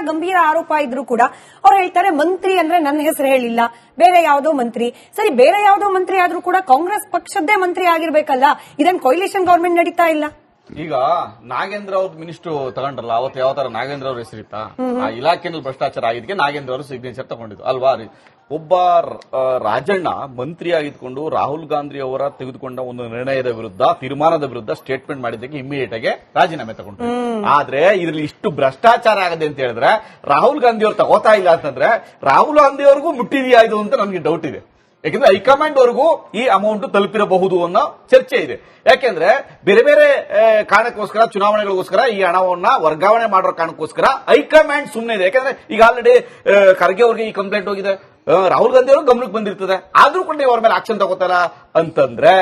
ಗಂಭೀರ ಆರೋಪ ಇದ್ರು ಕೂಡ ಅವ್ರು ಹೇಳ್ತಾರೆ ಮಂತ್ರಿ ಅಂದ್ರೆ ನನ್ನ ಹೆಸರು ಹೇಳಿಲ್ಲ, ಬೇರೆ ಯಾವ್ದೋ ಮಂತ್ರಿ. ಸರಿ, ಬೇರೆ ಯಾವ್ದೋ ಮಂತ್ರಿ ಆದ್ರೂ ಕೂಡ ಕಾಂಗ್ರೆಸ್ ಪಕ್ಷದ್ದೇ ಮಂತ್ರಿ ಆಗಿರ್ಬೇಕಲ್ಲ, ಇದನ್ ಕೊಯ್ಲೇಷನ್ ಗವರ್ಮೆಂಟ್ ನಡೀತಾ ಇಲ್ಲ. ಈಗ ನಾಗೇಂದ್ರ ಅವ್ರ ಮಿನಿಸ್ಟರ್ ತಗೊಂಡ್ರಲ್ಲ, ಅವತ್ತು ಯಾವ ತರ ನಾಗೇಂದ್ರ ಅವ್ರ ಹೆಸರಿತ್ತಾ? ಆ ಇಲಾಖೆನಲ್ಲಿ ಭ್ರಷ್ಟಾಚಾರ ಆಗಿದ್ದಕ್ಕೆ ನಾಗೇಂದ್ರ ಅವರು ಸಿಗ್ನೇಚರ್ ತಗೊಂಡಿದ್ದು ಅಲ್ವಾ? ಒಬ್ಬ ರಾಜಣ್ಣ ಮಂತ್ರಿ ಆಗಿದ್ಕೊಂಡು ರಾಹುಲ್ ಗಾಂಧಿ ಅವರ ತೆಗೆದುಕೊಂಡ ಒಂದು ನಿರ್ಣಯದ ವಿರುದ್ಧ, ತೀರ್ಮಾನದ ವಿರುದ್ಧ ಸ್ಟೇಟ್ಮೆಂಟ್ ಮಾಡಿದ್ದಕ್ಕೆ ಇಮಿಡಿಯೇಟ್ ಆಗಿ ರಾಜೀನಾಮೆ ತಗೊಂಡ್ರು. ಆದ್ರೆ ಇದ್ರಲ್ಲಿ ಇಷ್ಟು ಭ್ರಷ್ಟಾಚಾರ ಆಗದೆ ಅಂತ ಹೇಳಿದ್ರೆ ರಾಹುಲ್ ಗಾಂಧಿ ಅವ್ರು ತಗೋತಾ ಇಲ್ಲ ಅಂತಂದ್ರೆ ರಾಹುಲ್ ಗಾಂಧಿ ಅವ್ರಿಗೂ ಮುಟ್ಟಿದೆಯಾ ಇದು ಅಂತ ನನ್ಗೆ ಡೌಟ್ ಇದೆ. ಯಾಕಂದ್ರೆ ಹೈಕಮಾಂಡ್ ವರೆಗೂ ಈ ಅಮೌಂಟ್ ತಲುಪಿರಬಹುದು ಅನ್ನೋ ಚರ್ಚೆ ಇದೆ. ಯಾಕೆಂದ್ರೆ ಬೇರೆ ಬೇರೆ ಕಾರಣಕ್ಕೋಸ್ಕರ, ಚುನಾವಣೆಗಳಿಗೋಸ್ಕರ ಈ ಹಣವನ್ನ ವರ್ಗಾವಣೆ ಮಾಡೋ ಕಾರಣಕ್ಕೋಸ್ಕರ ಹೈಕಮಾಂಡ್ ಸುಮ್ಮನೆ ಇದೆ. ಯಾಕಂದ್ರೆ ಈಗ ಆಲ್ರೆಡಿ ಖರ್ಗೆ ಅವ್ರಿಗೆ ಈ ಕಂಪ್ಲೇಂಟ್ ಹೋಗಿದೆ, ರಾಹುಲ್ ಗಾಂಧಿ ಅವರು ಗಮನಕ್ಕೆ ಬಂದಿರ್ತದೆ, ಆದ್ರೂ ಕೂಡ ನೀವು ಅವ್ರ ಮೇಲೆ ಆಕ್ಷನ್ ತಗೋತಾರ ಅಂತಂದ್ರೆ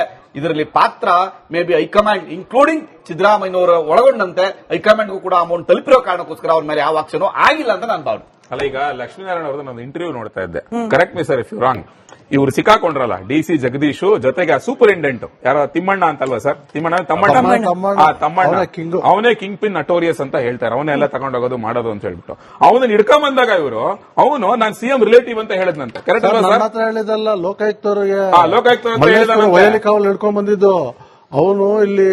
ಇದರಲ್ಲಿ ಪಾತ್ರ ಮೇ ಬಿ ಹೈಕಮಾಂಡ್ ಇನ್ಕ್ಲೂಡಿಂಗ್ ಸಿದ್ದರಾಮಯ್ಯನವರ ಒಳಗೊಂಡಂತೆ ಹೈಕಮಾಂಡ್ಗೂ ಕೂಡ ಅಮೌಂಟ್ ತಲುಪಿರೋ ಕಾರಣಕ್ಕೋಸ್ಕರ ಅವ್ರ ಮೇಲೆ ಯಾವ ಆಕ್ಷನ್ ಆಗಿಲ್ಲ ಅಂತ ನಾನು ಭಾವನೆ. ಅಲ್ಲ, ಈಗ ಲಕ್ಷ್ಮೀನಾರಾಯಣ ಅವ್ರದ್ದು ನಾನು ಇಂಟರ್ವ್ಯೂ ನೋಡ್ತಾ ಇದ್ದೆ, correct me sir if you wrong. ಇವರು ಸಿಕ್ಕಾಕೊಂಡ್ರಲ್ಲ ಡಿಸಿ ಜಗದೀಶ್ ಜೊತೆಗೆ ಸೂಪರಿಂಟೆಂಡೆಂಟ್ ಯಾರ ತಿಮ್ಮಣ್ಣ ಅಂತಲ್ವಾ ಸರ್? ತಮ್ಮಣ್ಣ ಅವನೇ ಕಿಂಗ್ ಪಿನ್ ನಟೋರಿಯಸ್ ಅಂತ ಹೇಳ್ತಾರೆ. ಅವನೇ ಎಲ್ಲ ತಗೊಂಡೋಗೋದು ಮಾಡೋದು ಅಂತ ಹೇಳ್ಬಿಟ್ಟು ಅವನನ್ನ ಹಿಡ್ಕೊಂಡ್ ಬಂದಾಗ ಅವನು ನಾನು ಸಿಎಂ ರಿಲೇಟಿವ್ ಅಂತ ಹೇಳಿದ್ನಂತೆ. ಕರೆಕ್ಟ್ ಹೇಳಿದಲ್ಲ, ಲೋಕಾಯುಕ್ತರಿಗೆ ಲೋಕಾಯುಕ್ತ ಹಿಡ್ಕೊಂಡ್ ಬಂದಿದ್ದು ಅವನು. ಇಲ್ಲಿ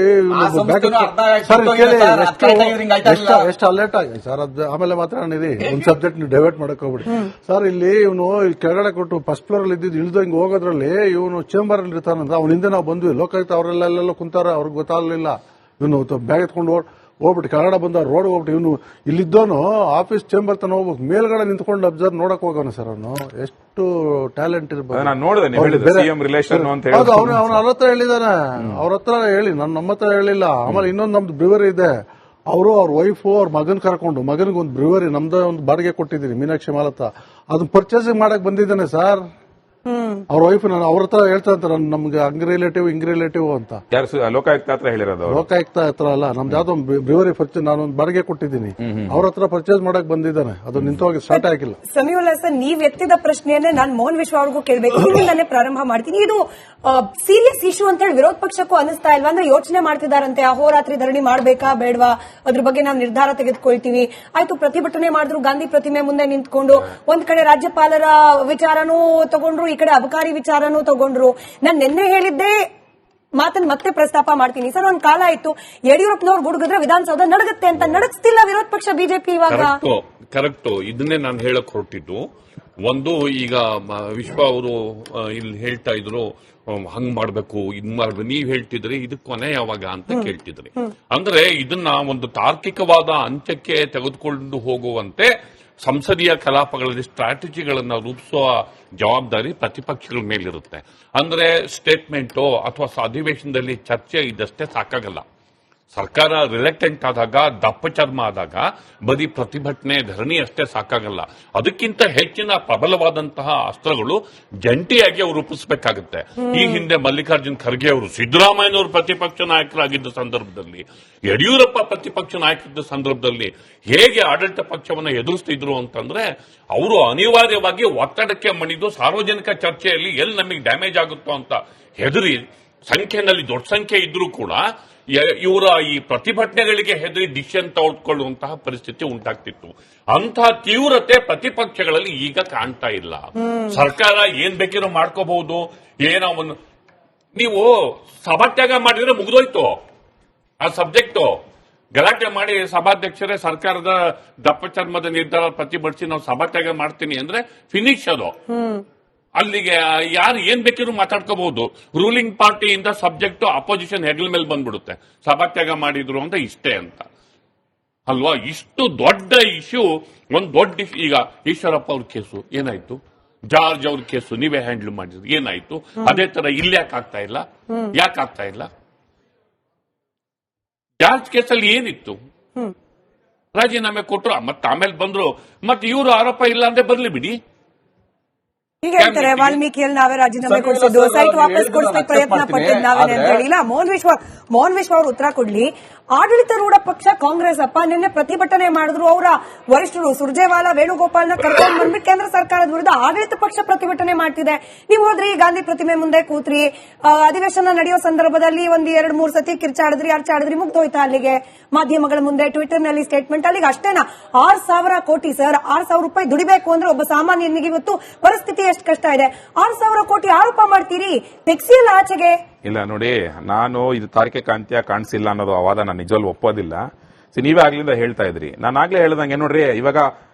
ಎಷ್ಟು ಅಲರ್ಟ್ ಆಗಿ ಸರ್, ಅದು ಆಮೇಲೆ ಮಾತಾಡಿರಿ. ಒಂದ್ ಸಬ್ಜೆಕ್ಟ್ ನೀವು ಡೈವರ್ಟ್ ಮಾಡಕ್ ಹೋಗ್ಬಿಡಿ ಸರ್. ಇಲ್ಲಿ ಇವನು ಕೆಳಗಡೆ ಕೊಟ್ಟು ಫಸ್ಟ್ ಫ್ಲೋರ್ ಅಲ್ಲಿ ಇದ್ದಿದ್ದು ಇಳಿದು ಹಿಂಗ್ ಹೋಗೋದ್ರಲ್ಲಿ ಇವನು ಚೇಂಬರ್ ಅಲ್ಲಿ ಇರ್ತಾನಂತ. ಅವ್ನ ಹಿಂದೆ ನಾವು ಬಂದ್ವಿ, ಲೋಕಾಯುಕ್ತ ಅವರೆಲ್ಲ ಕುಂತಾರ, ಅವ್ರಿಗೆ ಗೊತ್ತಾಗ್ಲಿಲ್ಲ. ಇವನು ಬ್ಯಾಗ್ ಎತ್ಕೊಂಡು ಹೋಗ್ಬಿಟ್ಟು ಕೆಳಗಡೆ ಬಂದ ರೋಡ್ ಹೋಗ್ಬಿಟ್ಟು ಇವನು ಇಲ್ಲಿದ್ದವನು ಆಫೀಸ್ ಚೇಂಬರ್ ತನ ಹೋಗ್ಬೇಕು, ಮೇಲ್ಗಡೆ ನಿಂತ್ಕೊಂಡು ಅಬ್ಸರ್ವ್ ನೋಡಕ್ ಹೋಗೋಣ ಸರ್. ಅವನು ಎಷ್ಟು ಟ್ಯಾಲೆಂಟ್ ಇರ್ಬೋದು. ಅವನ ಹತ್ರ ಹೇಳಿದಾನೆ, ಅವ್ರ ಹತ್ರ ಹೇಳಿ, ನಮ್ಮ ಹತ್ರ ಹೇಳಿಲ್ಲ. ಆಮೇಲೆ ಇನ್ನೊಂದು ನಮ್ದು ಬ್ರಿವರಿ ಇದೆ, ಅವರು ಅವ್ರ ವೈಫ್ ಅವ್ರ ಮಗನ್ ಕರ್ಕೊಂಡು, ಮಗನಿಗೆ ಒಂದು ಬ್ರಿವರಿ ನಮ್ದೇ ಒಂದು ಬಾಡಿಗೆ ಕೊಟ್ಟಿದ್ದೀನಿ ಮೀನಾಕ್ಷಿ ಮಾಲತ್ತ, ಅದನ್ನ ಪರ್ಚೇಸಿಂಗ್ ಮಾಡಕ್ ಬಂದಿದ್ದಾನೆ ಸರ್. ಅವ್ರ ವೈಫ್ ನಾನು ಅವ್ರ ಹತ್ರ ಹೇಳ್ತಾ ಇರ್ತಾರೆ, ನಮ್ಗೆ ಹಂಗ್ ರಿಲೇಟಿವ್ ಹಿಂಗ್ ರಿಲೇಟಿವ್ ಅಂತ. ಲೋಕಾಯುಕ್ತ ಹತ್ರ ಹೇಳಿರೋದು? ಲೋಕಾಯುಕ್ತ ಹತ್ರ ಅಲ್ಲ, ನಮ್ದು ಯಾವ್ದೋ ಬ್ರಿವರಿ ಪರ್ಚೇಸ್ ನಾನೊಂದು ಬಾಡಿಗೆ ಕೊಟ್ಟಿದ್ದೀನಿ, ಅವ್ರ ಹತ್ರ ಪರ್ಚೇಸ್ ಮಾಡಕ್ ಬಂದಿದ್ದಾನೆ. ಅದು ನಿಂತೋಗಿ ಸ್ಟಾರ್ಟ್ ಆಗಿಲ್ಲ. ಸಮೀವುಲ್ಲಾ ಸರ್, ನೀವ್ ಎತ್ತಿದ ಪ್ರಶ್ನೆಯನ್ನೇ ನಾನು ಮೋಹನ್ ವಿಶ್ವ ಅವ್ರಿಗೂ ಕೇಳಬೇಕು, ಇಲ್ಲಿಂದಾನೇ ಪ್ರಾರಂಭ ಮಾಡ್ತೀನಿ. ಇದು ಸೀರಿಯಸ್ ಇಶ್ಯೂ ಅಂತ ಹೇಳಿ ವಿರೋಧ ಪಕ್ಷಕ್ಕೂ ಅನಿಸ್ತಾ ಇಲ್ವಾ? ಅಂದ್ರೆ ಯೋಚನೆ ಮಾಡ್ತಿದಾರಂತೆ, ಅಹೋರಾತ್ರಿ ಧರಣಿ ಮಾಡ್ಬೇಕಾ ಬೇಡವಾ, ಅದ್ರ ಬಗ್ಗೆ ನಾವು ನಿರ್ಧಾರ ತೆಗೆದುಕೊಳ್ತೀವಿ. ಆಯ್ತು, ಪ್ರತಿಭಟನೆ ಮಾಡಿದ್ರು, ಗಾಂಧಿ ಪ್ರತಿಮೆ ಮುಂದೆ ನಿಂತ್ಕೊಂಡು, ಒಂದ್ ಕಡೆ ರಾಜ್ಯಪಾಲರ ವಿಚಾರನೂ ತಗೊಂಡ್ರು, ಈ ಕಡೆ ಅಬಕಾರಿ ವಿಚಾರನೂ ತಗೊಂಡ್ರು. ನಾನು ನಿನ್ನೆ ಹೇಳಿದ್ದೆ ಮಾತನ್ನ ಮತ್ತೆ ಪ್ರಸ್ತಾಪ ಮಾಡ್ತೀನಿ ಸರ್. ಒಂದ್ ಕಾಲ ಆಯ್ತು ಯಡಿಯೂರಪ್ಪನವ್ರು ಗುಡುಗಿದ್ರೆ ವಿಧಾನಸೌಧ ನಡಗುತ್ತೆ ಅಂತ, ನಡಗಿಸ್ತಿಲ್ಲ ವಿರೋಧ ಪಕ್ಷ ಬಿಜೆಪಿ ಇವಾಗ. ಕರೆಕ್ಟ್, ಇದನ್ನೇ ನಾನು ಹೇಳಕ್ ಹೊರಟಿದ್ದು. ಒಂದು, ಈಗ ವಿಶ್ವ ಅವರು ಇಲ್ಲಿ ಹೇಳ್ತಾ ಇದ್ರು ಹಂಗ್ ಮಾಡ್ಬೇಕು, ಇದ್ ಮಾಡ್ಬೇಕು, ನೀವ್ ಹೇಳ್ತಿದ್ರಿ ಇದಕ್ ಕೊನೆ ಯಾವಾಗ ಅಂತ ಕೇಳ್ತಿದ್ರಿ. ಅಂದ್ರೆ ಇದನ್ನ ಒಂದು ತಾರ್ಕಿಕವಾದ ಅಂತ್ಯಕ್ಕೆ ತೆಗೆದುಕೊಂಡು ಹೋಗುವಂತೆ ಸಂಸದೀಯ ಕಲಾಪಗಳಲ್ಲಿ ಸ್ಟ್ರಾಟಜಿಗಳನ್ನು ರೂಪಿಸುವ ಜವಾಬ್ದಾರಿ ಪ್ರತಿಪಕ್ಷಗಳ ಮೇಲಿರುತ್ತೆ. ಅಂದ್ರೆ ಸ್ಟೇಟ್ಮೆಂಟು ಅಥವಾ ಅಧಿವೇಶನದಲ್ಲಿ ಚರ್ಚೆ ಇದಷ್ಟೇ ಸಾಕಾಗಲ್ಲ. ಸರ್ಕಾರ ರಿಲೆಕ್ಟೆಂಟ್ ಆದಾಗ, ದಪ್ಪ ಚರ್ಮ ಆದಾಗ ಬರೀ ಪ್ರತಿಭಟನೆ, ಧರಣಿ ಅಷ್ಟೇ ಸಾಕಾಗಲ್ಲ. ಅದಕ್ಕಿಂತ ಹೆಚ್ಚಿನ ಪ್ರಬಲವಾದಂತಹ ಅಸ್ತ್ರಗಳು ಜಂಟಿಯಾಗಿ ಅವರು ರೂಪಿಸಬೇಕಾಗುತ್ತೆ. ಈ ಹಿಂದೆ ಮಲ್ಲಿಕಾರ್ಜುನ್ ಖರ್ಗೆ ಅವರು ಸಿದ್ದರಾಮಯ್ಯನವರು ಪ್ರತಿಪಕ್ಷ ನಾಯಕರಾಗಿದ್ದ ಸಂದರ್ಭದಲ್ಲಿ, ಯಡಿಯೂರಪ್ಪ ಪ್ರತಿಪಕ್ಷ ನಾಯಕರಿದ್ದ ಸಂದರ್ಭದಲ್ಲಿ ಹೇಗೆ ಆಡಳಿತ ಪಕ್ಷವನ್ನು ಎದುರಿಸ್ತಿದ್ರು ಅಂತಂದ್ರೆ, ಅವರು ಅನಿವಾರ್ಯವಾಗಿ ಒತ್ತಡಕ್ಕೆ ಮಣಿದು ಸಾರ್ವಜನಿಕ ಚರ್ಚೆಯಲ್ಲಿ ಎಲ್ಲಿ ನಮಗೆ ಡ್ಯಾಮೇಜ್ ಆಗುತ್ತೋ ಅಂತ ಹೆದರಿ, ಸಂಖ್ಯೆಯಲ್ಲಿ ದೊಡ್ಡ ಸಂಖ್ಯೆ ಇದ್ರೂ ಕೂಡ ಇವರ ಈ ಪ್ರತಿಭಟನೆಗಳಿಗೆ ಹೆದರಿ ಡಿಸಿಷನ್ ತೆಗೆದುಕೊಳ್ಳುವಂತಹ ಪರಿಸ್ಥಿತಿ ಉಂಟಾಗ್ತಿತ್ತು. ಅಂತಹ ತೀವ್ರತೆ ಪ್ರತಿಪಕ್ಷಗಳಲ್ಲಿ ಈಗ ಕಾಣ್ತಾ ಇಲ್ಲ. ಸರ್ಕಾರ ಏನ್ ಬೇಕಿರೋ ಮಾಡ್ಕೋಬಹುದು. ಏನೋ ಒಂದು ನೀವು ಸಭಾತ್ಯಾಗ ಮಾಡಿದ್ರೆ ಮುಗಿದೋಯ್ತು ಆ ಸಬ್ಜೆಕ್ಟು. ಗಲಾಟೆ ಮಾಡಿ ಸಭಾಧ್ಯಕ್ಷರೇ ಸರ್ಕಾರದ ದಪ್ಪ ಚರ್ಮದ ನಿರ್ಧಾರ ಪ್ರತಿಭಟಿಸಿ ನಾವು ಸಭಾತ್ಯಾಗ ಮಾಡ್ತೀನಿ ಅಂದ್ರೆ ಫಿನಿಶ್ ಅದು. ಅಲ್ಲಿಗೆ ಯಾರು ಏನ್ ಬೇಕಿದ್ರು ಮಾತಾಡ್ಕೋಬಹುದು. ರೂಲಿಂಗ್ ಪಾರ್ಟಿಯಿಂದ ಸಬ್ಜೆಕ್ಟ್ ಅಪೋಸಿಷನ್ ಹೆಗಲ ಮೇಲೆ ಬಂದ್ಬಿಡುತ್ತೆ, ಸಭಾತ್ಯಾಗ ಮಾಡಿದ್ರು ಅಂತ ಇಷ್ಟೇ ಅಂತ ಅಲ್ವಾ. ಇಷ್ಟು ದೊಡ್ಡ ಇಶ್ಯೂ, ಒಂದು ದೊಡ್ಡ ಈಗ ಈಶ್ವರಪ್ಪ ಅವ್ರ ಕೇಸು ಏನಾಯ್ತು, ಜಾರ್ಜ್ ಅವ್ರ ಕೇಸು ನೀವೇ ಹ್ಯಾಂಡಲ್ ಮಾಡಿದ್ರಿ, ಏನಾಯ್ತು? ಅದೇ ತರ ಇಲ್ಲಿ ಯಾಕಾಗ್ತಾ ಇಲ್ಲ? ಯಾಕಾಗ್ತಾ ಇಲ್ಲ? ಜಾರ್ಜ್ ಕೇಸಲ್ಲಿ ಏನಿತ್ತು? ರಾಜೀನಾಮೆ ಕೊಟ್ರು, ಮತ್ತೆ ಆಮೇಲೆ ಬಂದ್ರು, ಮತ್ತೆ ಇವರು ಆರೋಪ ಇಲ್ಲ ಅಂದ್ರೆ ಬರ್ಲಿ ಬಿಡಿ. ಈಗ ಹೇಳ್ತಾರೆ ವಾಲ್ಮೀಕಿಯಲ್ಲಿ ನಾವೇ ರಾಜೀನಾಮೆ ಕೊಡಿಸಿದ್ದು, ಸೈಟ್ ವಾಪಸ್ ಕೊಡಿಸಲಿಕ್ಕೆ ಪ್ರಯತ್ನ ಪಟ್ಟಿದ್ದು ನಾವೇನೆ ಅಂತ ಹೇಳಿ. ಇಲ್ಲ, ಮೋಹನ್ ವಿಶ್ವ ಅವರು ಉತ್ತರ ಕೊಡ್ಲಿ. ಆಡಳಿತಾರೂಢ ಪಕ್ಷ ಕಾಂಗ್ರೆಸ್ ಅಪ್ಪ ನಿನ್ನೆ ಪ್ರತಿಭಟನೆ ಮಾಡಿದ್ರು. ಅವರ ವರಿಷ್ಠರು ಸುರ್ಜೇವಾಲಾ, ವೇಣುಗೋಪಾಲ್ನ ಕರ್ಕೊಂಡು ಬಂದ್ಬಿಟ್ಟು ಕೇಂದ್ರ ಸರ್ಕಾರದ ವಿರುದ್ಧ ಆಡಳಿತ ಪಕ್ಷ ಪ್ರತಿಭಟನೆ ಮಾಡ್ತಿದೆ. ನೀವು ಹೋದ್ರಿ ಗಾಂಧಿ ಪ್ರತಿಮೆ ಮುಂದೆ ಕೂತ್ರಿ, ಅಧಿವೇಶನ ನಡೆಯೋ ಸಂದರ್ಭದಲ್ಲಿ ಒಂದ್ 2-3 ಸತಿ ಕಿರ್ಚಾಡಿದ್ರಿ, ಅರ್ಚಾಡಿದ್ರಿ, ಮುಗ್ದೋಯ್ತಾ ಅಲ್ಲಿಗೆ. ಮಾಧ್ಯಮಗಳ ಮುಂದೆ ಟ್ವಿಟರ್ ನಲ್ಲಿ ಸ್ಟೇಟ್ಮೆಂಟ್, ಅಲ್ಲಿಗೆ ಅಷ್ಟೇನಾ? 6,000 ಕೋಟಿ ಸರ್, 6,000 ರೂಪಾಯಿ ದುಡಿಬೇಕು ಅಂದ್ರೆ ಒಬ್ಬ ಸಾಮಾನ್ಯನಿಗೆ ಇವತ್ತು ಪರಿಸ್ಥಿತಿ ಎಷ್ಟು ಕಷ್ಟ ಇದೆ. 6,000 ಕೋಟಿ ಆರೋಪ ಮಾಡ್ತೀರಿ, ತೆಗ್ಸಿಲ್ಲ ಆಚೆಗೆ. ಇಲ್ಲ ನೋಡಿ, ನಾನು ಇದು ತಾರಕೆ ಕಾಂತ್ಯ ಕಾಣಿಸಿಲ್ಲ ಅನ್ನೋದು ಅವಾದ ನಾನು ನಿಜವಲ್ಲೂ ಒಪ್ಪೋದಿಲ್ಲ. ನೀವೇ ಆಗ್ಲಿಂದ ಹೇಳ್ತಾ ಇದ್ರಿ, ನಾನು ಆಗ್ಲೇ ಹೇಳ್ದಂಗೆ ನೋಡ್ರಿ, ಇವಾಗ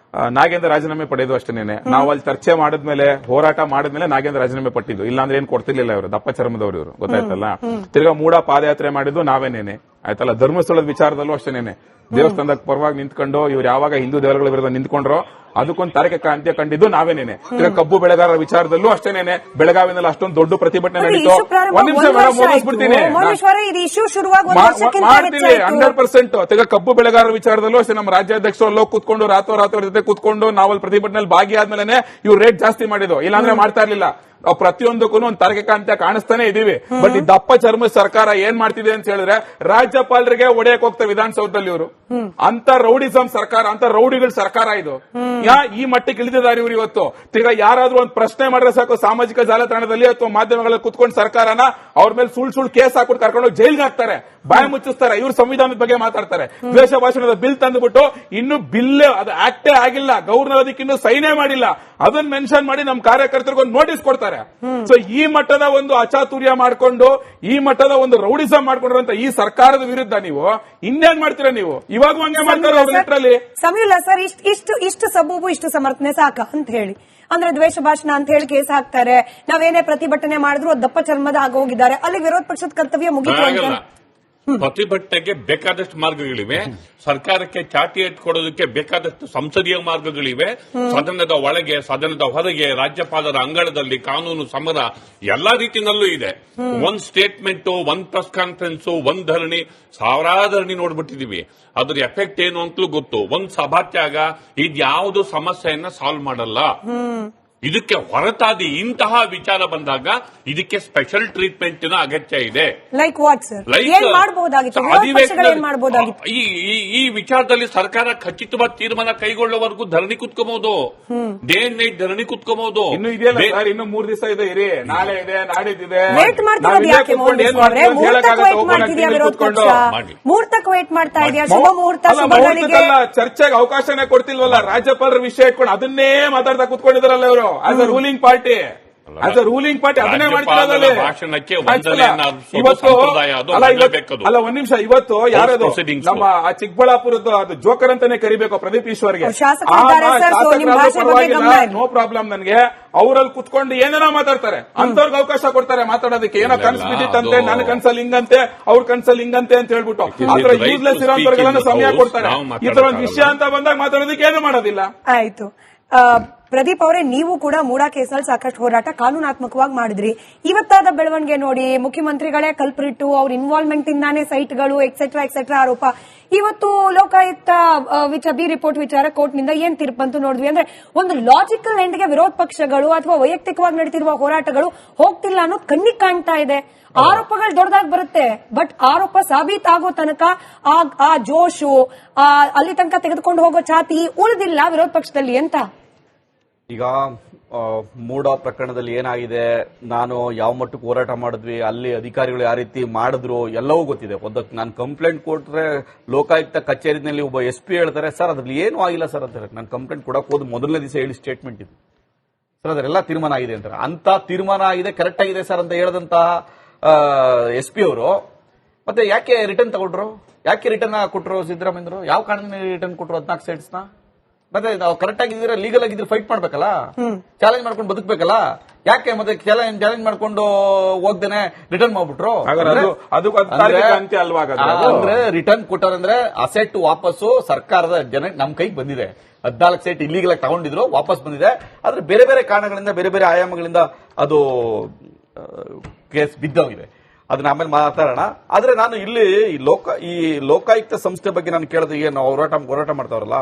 ನಾಗೇಂದ್ರ ರಾಜೀನಾಮೆ ಪಡೆಯೋದು ಅಷ್ಟೇನೆ. ನಾವು ಅಲ್ಲಿ ಚರ್ಚೆ ಮಾಡಿದ್ಮೇಲೆ, ಹೋರಾಟ ಮಾಡಿದ್ಮೇಲೆ ನಾಗೇಂದ್ರ ರಾಜೀನಾಮೆ ಪಟ್ಟಿದ್ದು, ಇಲ್ಲಾಂದ್ರೆ ಏನ್ ಕೊಡ್ತಿರ್ಲಿಲ್ಲ ಇವರು, ದಪ್ಪ ಚರ್ಮದವ್ರು ಇವರು, ಗೊತ್ತಾಯ್ತಲ್ಲ. ತಿರ್ಗಾ ಮೂಡ ಪಾದಯಾತ್ರೆ ಮಾಡಿದ್ದು ನಾವೇನೇನೆ, ಆಯ್ತಲ್ಲ. ಧರ್ಮಸ್ಥಳದ ವಿಚಾರದಲ್ಲೂ ಅಷ್ಟೇನೆ, ದೇವಸ್ಥಾನದ ಪರವಾಗಿ ನಿಂತ್ಕೊಂಡು ಇವ್ರು ಯಾವಾಗ ಹಿಂದೂ ದೇವರುಗಳ ವಿರುದ್ಧ ನಿಂತ್ಕೊಂಡ್ರೋ ಅದಕ್ಕೊಂದು ತಾರಕೆ ಕಾಂತ್ಯ ಕಂಡಿದ್ದು ನಾವೇನೇನೆ. ಈಗ ಕಬ್ಬು ಬೆಳೆಗಾರರ ವಿಚಾರದಲ್ಲೂ ಅಷ್ಟೇನೆ, ಬೆಳಗಾವಿನಲ್ಲಿ ಅಷ್ಟೊಂದು ದೊಡ್ಡ ಪ್ರತಿಭಟನೆ ನಡೀತು. ಒಂದ್ ನಿಮಿಷ ಮೇಡಮ್, ಮುಗಿಸ್ಬಿಡ್ತೀನಿ, ಮಾಡ್ತೀವಿ 100%. ಈಗ ಕಬ್ಬು ಬೆಳೆಗಾರರ ವಿಚಾರದಲ್ಲೂ ಅಷ್ಟೇ, ನಮ್ಮ ರಾಜ್ಯಾಧ್ಯಕ್ಷರು ಅಲ್ಲೋ ಕೂತ್ಕೊಂಡು ರಾತ್ರೋರಾತ್ರಿ ಜೊತೆ ಕೂತ್ಕೊಂಡು ನಾವಲ್ಲಿ ಪ್ರತಿಭಟನೆಯಲ್ಲಿ ಭಾಗಿಯಾದ್ಮೇಲೆ ಇವ್ರು ರೇಟ್ ಜಾಸ್ತಿ ಮಾಡಿದ್ದು, ಇಲ್ಲಾಂದ್ರೆ ಮಾಡ್ತಾ ಇರ್ಲಿಲ್ಲ. ಪ್ರತಿಯೊಂದಕ್ಕೂ ಒಂದು ತಾರಕೆ ಕಾಂತ್ಯ ಕಾಣಿಸ್ತಾನೆ ಇದೀವಿ. ಬಟ್ ಈ ದಪ್ಪ ಚರ್ಮದ ಸರ್ಕಾರ ಏನ್ ಮಾಡ್ತಿದೆ ಅಂತ ಹೇಳಿದ್ರೆ, ರಾಜ್ಯಪಾಲರಿಗೆ ಒಡೆಯಕ್ ಹೋಗ್ತಾರೆ ವಿಧಾನಸೌಧದಲ್ಲಿ ಇವರು. ಅಂತ ರೌಡಿಸಂ ಸರ್ಕಾರ, ಅಂತ ರೌಡಿಗಳ ಸರ್ಕಾರ ಇದು. ಈ ಮಟ್ಟಕ್ಕೆ ಇಳಿದಿದ್ದಾರೆ ಇವರು ಇವತ್ತು. ಈಗ ಯಾರಾದ್ರೂ ಒಂದು ಪ್ರಶ್ನೆ ಮಾಡಿದ್ರೆ ಸಾಕು, ಸಾಮಾಜಿಕ ಜಾಲತಾಣದಲ್ಲಿ ಅಥವಾ ಮಾಧ್ಯಮಗಳಲ್ಲಿ ಕುತ್ಕೊಂಡು ಸರ್ಕಾರನ ಅವ್ರ ಮೇಲೆ ಸುಳ್ಳು ಕೇಸ್ ಹಾಕೊಂಡು ಕರ್ಕೊಂಡು ಜೈಲ್ಗೆ ಹಾಕ್ತಾರೆ, ಬಾಯಿ ಮುಚ್ಚಿಸ್ತಾರೆ. ಇವ್ರು ಸಂವಿಧಾನದ ಬಗ್ಗೆ ಮಾತಾಡ್ತಾರೆ, ದ್ವೇಷ ಭಾಷಣದ ಬಿಲ್ ತಂದುಬಿಟ್ಟು, ಇನ್ನು ಬಿಲ್ ಅದು ಆಕ್ಟೇ ಆಗಿಲ್ಲ, ಗವರ್ನರ್ ಅದಕ್ಕೆ ಇನ್ನು ಸೈನೇ ಮಾಡಿಲ್ಲ, ಅದನ್ನ ಮೆನ್ಷನ್ ಮಾಡಿ ನಮ್ಮ ಕಾರ್ಯಕರ್ತರಿಗೆ ಒಂದು ನೋಟಿಸ್ ಕೊಡ್ತಾರೆ. ಸೊ ಈ ಮಟ್ಟದ ಒಂದು ಅಚಾತುರ್ಯ ಮಾಡ್ಕೊಂಡು, ಈ ಮಟ್ಟದ ಒಂದು ರೌಡಿಸಂ ಮಾಡ್ಕೊಂಡಿರಂತ ಈ ಸರ್ಕಾರದ ವಿರುದ್ಧ ನೀವು ಇನ್ನೇನ್ ಮಾಡ್ತೀರಾ? ನೀವು ಇವಾಗ ಹಂಗೆ ಮಾಡ್ತಾರೆ ಸಮೀಲ್ಲ ಸರ್. ಇಷ್ಟು ಸಬೂಬು, ಇಷ್ಟು ಸಮರ್ಥನೆ ಸಾಕ ಅಂತ ಹೇಳಿ, ಅಂದ್ರೆ ದ್ವೇಷ ಭಾಷಣ ಅಂತ ಹೇಳಿ ಕೇಸ್ ಹಾಕ್ತಾರೆ. ನಾವೇನೇ ಪ್ರತಿಭಟನೆ ಮಾಡಿದ್ರು ದಪ್ಪ ಚರ್ಮದ ಆಗೋಗಿದ್ದಾರೆ, ಅಲ್ಲಿ ವಿರೋಧ ಪಕ್ಷದ ಕರ್ತವ್ಯ ಮುಗಿತು ಅಂತ. ಪ್ರತಿಭಟನೆಗೆ ಬೇಕಾದಷ್ಟು ಮಾರ್ಗಗಳಿವೆ, ಸರ್ಕಾರಕ್ಕೆ ಚಾಟಿ ಕೊಡೋದಕ್ಕೆ ಬೇಕಾದಷ್ಟು ಸಂಸದೀಯ ಮಾರ್ಗಗಳಿವೆ. ಸದನದ ಒಳಗೆ, ಸದನದ ಹೊರಗೆ, ರಾಜ್ಯಪಾಲರ ಅಂಗಳದಲ್ಲಿ ಕಾನೂನು ಸಮರ ಎಲ್ಲಾ ರೀತಿಯಲ್ಲೂ ಇದೆ. ಒಂದ್ ಸ್ಟೇಟ್ಮೆಂಟ್, ಒಂದ್ ಪ್ರೆಸ್ ಕಾನ್ಫರೆನ್ಸ್, ಒಂದ್ ಧರಣಿ, ಸಾವಿರಾರು ಧರಣಿ ನೋಡ್ಬಿಟ್ಟಿದೀವಿ. ಅದ್ರ ಎಫೆಕ್ಟ್ ಏನು ಅಂತಲೂ ಗೊತ್ತು. ಒಂದ್ ಸಭಾತ್ಯಾಗ ಇದ್ಯಾವುದು ಸಮಸ್ಯೆಯನ್ನ ಸಾಲ್ವ್ ಮಾಡಲ್ಲ. ಇದಕ್ಕೆ ಹೊರತಾಗಿ ಇಂತಹ ವಿಚಾರ ಬಂದಾಗ ಇದಕ್ಕೆ ಸ್ಪೆಷಲ್ ಟ್ರೀಟ್ಮೆಂಟ್ ಅಗತ್ಯ ಇದೆ. Like what sir? ಈ ವಿಚಾರದಲ್ಲಿ ಸರ್ಕಾರ ಖಚಿತವಾದ ತೀರ್ಮಾನ ಕೈಗೊಳ್ಳುವವರೆಗೂ ಧರಣಿ ಕುತ್ಕೋಬಹುದು, ಡೇ ಅಂಡ್ ನೈಟ್ ಧರಣಿ ಕುತ್ಕೋಬಹುದು. ಇನ್ನು ಇದೆಯಲ್ಲ ಸರ್, ಇನ್ನು 3 ದಿವಸ ಇದೆ, ಇರಿ, ನಾಳೆ ಇದೆ, ನಾಡಿದ್ದಿದೆ. ಮುಹೂರ್ತಕ್ಕೆ ವೇಟ್ ಮಾಡ್ತಾ ಇದೆಯಾ? ಶುಭ ಮುಹೂರ್ತ, ಚರ್ಚೆಗೆ ಅವಕಾಶನೇ ಕೊಡ್ತಿಲ್ವಲ್ಲ. ರಾಜ್ಯಪಾಲರ ವಿಷಯ ಇಟ್ಕೊಂಡು ಅದನ್ನೇ ಮಾತಾಡ್ತಾ ಕುತ್ಕೊಂಡಿದಾರಲ್ಲ ಇವರು. ಆಸ್ ಅ ರೂಲಿಂಗ್ ಪಾರ್ಟಿ, ಅದನ್ನೇ ಮಾಡ್ತಿರೋದಲ್ಲಿ ಇವತ್ತು ಅಲ್ಲ. ಒಂದ್ ನಿಮಿಷ, ಇವತ್ತು ಯಾರದು ನಮ್ಮ ಆ ಚಿಕ್ಕಬಳ್ಳಾಪುರದ ಅದು ಜೋಕರ್ ಅಂತಾನೆ ಕರಿಬೇಕು ಪ್ರದೀಪ್ ಈಶ್ವರ್ಗೆ, ನೋ ಪ್ರಾಬ್ಲಮ್ ನನಗೆ. ಅವರಲ್ಲಿ ಕುತ್ಕೊಂಡು ಏನೇನೋ ಮಾತಾಡ್ತಾರೆ, ಅಂತವ್ರಿಗೆ ಅವಕಾಶ ಕೊಡ್ತಾರೆ ಮಾತಾಡೋದಕ್ಕೆ. ಏನೋ ಕನ್ಸ್ ಬಿದ್ದಿತ್ತಂತೆ, ನನ್ನ ಕನ್ಸಲ್ ಹಿಂಗಂತೆ, ಅವ್ರ ಕನ್ಸಲ್ ಹಿಂಗಂತೆ ಅಂತ ಹೇಳ್ಬಿಟ್ಟು ಆತರ ಯೂಸ್ಲೆಸ್ ಇರೋಂಥವ್ರಿಗೆಲ್ಲ ಸಮಯ ಕೊಡ್ತಾರೆ. ಈ ತರ ಒಂದು ವಿಷಯ ಅಂತ ಬಂದಾಗ ಮಾತಾಡೋದಕ್ಕೆ ಏನು ಮಾಡೋದಿಲ್ಲ. ಆಯ್ತು ಪ್ರದೀಪ್ ಅವರೇ, ನೀವು ಕೂಡ ಮೂಡಾ ಕೇಸಲ್ಲಿ ಸಾಕಷ್ಟು ಹೋರಾಟ ಕಾನೂನಾತ್ಮಕವಾಗಿ ಮಾಡಿದ್ರಿ. ಇವತ್ತಾದ ಬೆಳವಣಿಗೆ ನೋಡಿ, ಮುಖ್ಯಮಂತ್ರಿಗಳೇ ಕಲ್ಪ್ರಿಟ್ಟು, ಅವ್ರ ಇನ್ವಾಲ್ವ್ಮೆಂಟ್ ಇಂದಾನೇ ಸೈಟ್ಗಳು ಎಕ್ಸೆಟ್ರಾ ಎಕ್ಸೆಟ್ರಾ ಆರೋಪ. ಇವತ್ತು ಲೋಕಾಯುಕ್ತ ಬಿ ರಿಪೋರ್ಟ್ ವಿಚಾರ ಕೋರ್ಟ್ನಿಂದ ಏನ್ ತೀರ್ಪು ಬಂತು ನೋಡಿದ್ವಿ. ಅಂದ್ರೆ ಒಂದು ಲಾಜಿಕಲ್ ಎಂಡ್ಗೆ ವಿರೋಧ ಪಕ್ಷಗಳು ಅಥವಾ ವೈಯಕ್ತಿಕವಾಗಿ ನಡೀತಿರುವ ಹೋರಾಟಗಳು ಹೋಗ್ತಿಲ್ಲ ಅನ್ನೋದು ಕಣ್ಣಿಗೆ ಕಾಣ್ತಾ ಇದೆ. ಆರೋಪಗಳು ದೊಡ್ಡದಾಗಿ ಬರುತ್ತೆ, ಬಟ್ ಆರೋಪ ಸಾಬೀತಾಗೋ ತನಕ ಆ ಜೋಶು, ಅಲ್ಲಿ ತನಕ ತೆಗೆದುಕೊಂಡು ಹೋಗೋ ಛಾತಿ ಉಳಿದಿಲ್ಲ ವಿರೋಧ ಪಕ್ಷದಲ್ಲಿ ಅಂತ. ಈಗ ಮೂಡ ಪ್ರಕರಣದಲ್ಲಿ ಏನಾಗಿದೆ, ನಾನು ಯಾವ ಮಟ್ಟಕ್ಕೆ ಹೋರಾಟ ಮಾಡಿದ್ವಿ, ಅಲ್ಲಿ ಅಧಿಕಾರಿಗಳು ಯಾವ ರೀತಿ ಮಾಡಿದ್ರು ಎಲ್ಲವೂ ಗೊತ್ತಿದೆ. ನಾನು ಕಂಪ್ಲೇಂಟ್ ಕೊಟ್ರೆ ಲೋಕಾಯುಕ್ತ ಕಚೇರಿನಲ್ಲಿ ಒಬ್ಬ SP ಹೇಳ್ತಾರೆ, ಸರ್ ಅದ್ರಲ್ಲಿ ಏನೂ ಆಗಿಲ್ಲ ಸರ್ ಅಂತಾರೆ. ನಾನು ಕಂಪ್ಲೇಂಟ್ ಕೊಡಕ್ ಹೋದ್ ಮೊದಲನೇ ದಿವಸ ಹೇಳಿ ಸ್ಟೇಟ್ಮೆಂಟ್ ಇದು ಸರ್, ಅದರೆಲ್ಲ ತೀರ್ಮಾನ ಆಗಿದೆ ಅಂತಾರೆ. ಅಂತ ತೀರ್ಮಾನ ಆಗಿದೆ, ಕರೆಕ್ಟ್ ಆಗಿದೆ ಸರ್ ಅಂತ ಹೇಳಿದಂತಹ SP ಅವರು ಮತ್ತೆ ಯಾಕೆ ರಿಟರ್ನ್ ತಗೊಂಡ್ರು? ಯಾಕೆ ರಿಟರ್ನ್ ಕೊಟ್ಟರು ಸಿದ್ದರಾಮಯ್ಯರು? ಯಾವ ಕಾರಣದಿಂದ ರಿಟರ್ನ್ ಕೊಟ್ಟರು 14 ಸೈಟ್ಸ್ನ? ಮತ್ತೆ ನಾವು ಕರೆಕ್ಟ್ ಆಗಿದ್ರೆ, ಲೀಗಲ್ ಆಗಿದ್ರೆ ಫೈಟ್ ಮಾಡ್ಬೇಕಲ್ಲ, ಚಾಲೆಂಜ್ ಮಾಡ್ಕೊಂಡು ಬದುಕಬೇಕಲ್ಲ. ಯಾಕೆ ಮತ್ತೆ ಚಾಲೆಂಜ್ ಮಾಡ್ಕೊಂಡು ಹೋಗ್ದೇನೆ ರಿಟರ್ನ್ ಮಾಡ್ಬಿಟ್ರು? ಅಂದ್ರೆ ರಿಟರ್ನ್ ಕೊಟ್ಟಾರಂದ್ರೆ ಅಸೆಟ್ ವಾಪಸ್ಸು ಸರ್ಕಾರದ ಜನ ನಮ್ ಕೈಗೆ ಬಂದಿದೆ. 14 ಸೈಟ್ ಇಲ್ಲಿಗಲ್ ಆಗಿ ತಗೊಂಡಿದ್ರು, ವಾಪಸ್ ಬಂದಿದೆ. ಆದ್ರೆ ಬೇರೆ ಬೇರೆ ಕಾರಣಗಳಿಂದ, ಬೇರೆ ಬೇರೆ ಆಯಾಮಗಳಿಂದ ಅದು ಕೇಸ್ ಬಿದ್ದೋಗಿದೆ. ಅದನ್ನ ಆಮೇಲೆ ಮಾತಾಡೋಣ. ಆದ್ರೆ ನಾನು ಇಲ್ಲಿ ಈ ಲೋಕಾಯುಕ್ತ ಸಂಸ್ಥೆ ಬಗ್ಗೆ ನಾನು ಕೇಳಿದ್ರೆ, ಏನು ಹೋರಾಟ ಮಾಡ್ತಾವ್ರಲ್ಲ,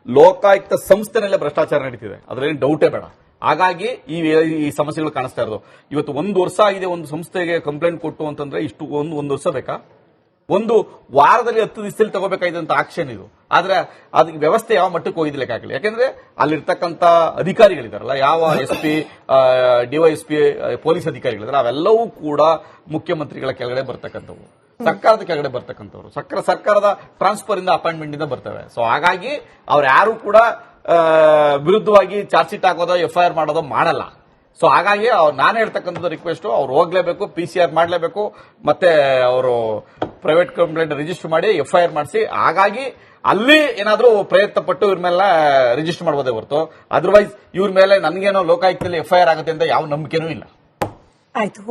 ಲೋಕಾಯುಕ್ತ ಸಂಸ್ಥೆನಲ್ಲೇ ಭ್ರಷ್ಟಾಚಾರ ನಡೀತಿದೆ, ಅದ್ರೇನು ಡೌಟೇ ಬೇಡ. ಹಾಗಾಗಿ ಈ ಸಮಸ್ಯೆಗಳು ಕಾಣಿಸ್ತಾ ಇರೋದು. ಇವತ್ತು 1 ವರ್ಷ ಆಗಿದೆ ಒಂದು ಸಂಸ್ಥೆಗೆ ಕಂಪ್ಲೇಂಟ್ ಕೊಟ್ಟು ಅಂತಂದ್ರೆ ಇಷ್ಟು ಒಂದು ವರ್ಷ ಬೇಕಾ? ಒಂದು ವಾರದಲ್ಲಿ 10 ದಿವಸದಲ್ಲಿ ತಗೋಬೇಕಾದಂತ ಆಕ್ಷನ್ ಇದು. ಆದ್ರೆ ಅದಕ್ಕೆ ವ್ಯವಸ್ಥೆ ಯಾವ ಮಟ್ಟಕ್ಕೆ ಹೋಗಿದ್ದು ಲೆಕ್ಕಾಗಲಿ. ಯಾಕಂದ್ರೆ ಅಲ್ಲಿರ್ತಕ್ಕಂಥ ಅಧಿಕಾರಿಗಳಿದಾರಲ್ಲ, ಯಾವ SP, DYSP, ಪೊಲೀಸ್ ಅಧಿಕಾರಿಗಳಿದ್ದಾರೆ, ಅವೆಲ್ಲವೂ ಕೂಡ ಮುಖ್ಯಮಂತ್ರಿಗಳ ಕೆಳಗಡೆ ಬರ್ತಕ್ಕಂಥವು, ಸರ್ಕಾರದ ಕೆಳಗಡೆ ಬರ್ತಕ್ಕಂಥವ್ರು, ಸರ್ಕಾರದ ಟ್ರಾನ್ಸ್ಫರ್ ಇಂದ ಅಪಾಯಿಂಟ್ಮೆಂಟ್ ಇಂದ ಬರ್ತವೆ. ಸೊ ಹಾಗಾಗಿ ಅವ್ರು ಯಾರು ಕೂಡ ವಿರುದ್ಧವಾಗಿ ಚಾರ್ಜ್ ಶೀಟ್ ಹಾಕೋದೋ FIR ಮಾಡೋದೋ ಮಾಡಲ್ಲ. ಸೊ ಹಾಗಾಗಿ ನಾನು ಹೇಳ್ತಕ್ಕಂಥದ್ದು ರಿಕ್ವೆಸ್ಟ್, ಅವ್ರು ಹೋಗ್ಲೇಬೇಕು, PCR ಮಾಡಲೇಬೇಕು, ಮತ್ತೆ ಅವರು ಪ್ರೈವೇಟ್ ಕಂಪ್ಲೇಂಟ್ ರಿಜಿಸ್ಟರ್ ಮಾಡಿ FIR ಮಾಡಿಸಿ. ಹಾಗಾಗಿ ಅಲ್ಲಿ ಏನಾದ್ರೂ ಪ್ರಯತ್ನ ಪಟ್ಟು ಇವ್ರ ಮೇಲೆ ರಿಜಿಸ್ಟರ್ ಮಾಡಬಹುದೇ ಹೊರತು ಅದರ್ವೈಸ್ ಇವ್ರ ಮೇಲೆ ನನ್ಗೇನೋ ಲೋಕಾಯುಕ್ತದಲ್ಲಿ FIR ಆಗುತ್ತೆ ಅಂತ ಯಾವ ನಂಬಿಕೆನೂ ಇಲ್ಲ. ಆಯ್ತು.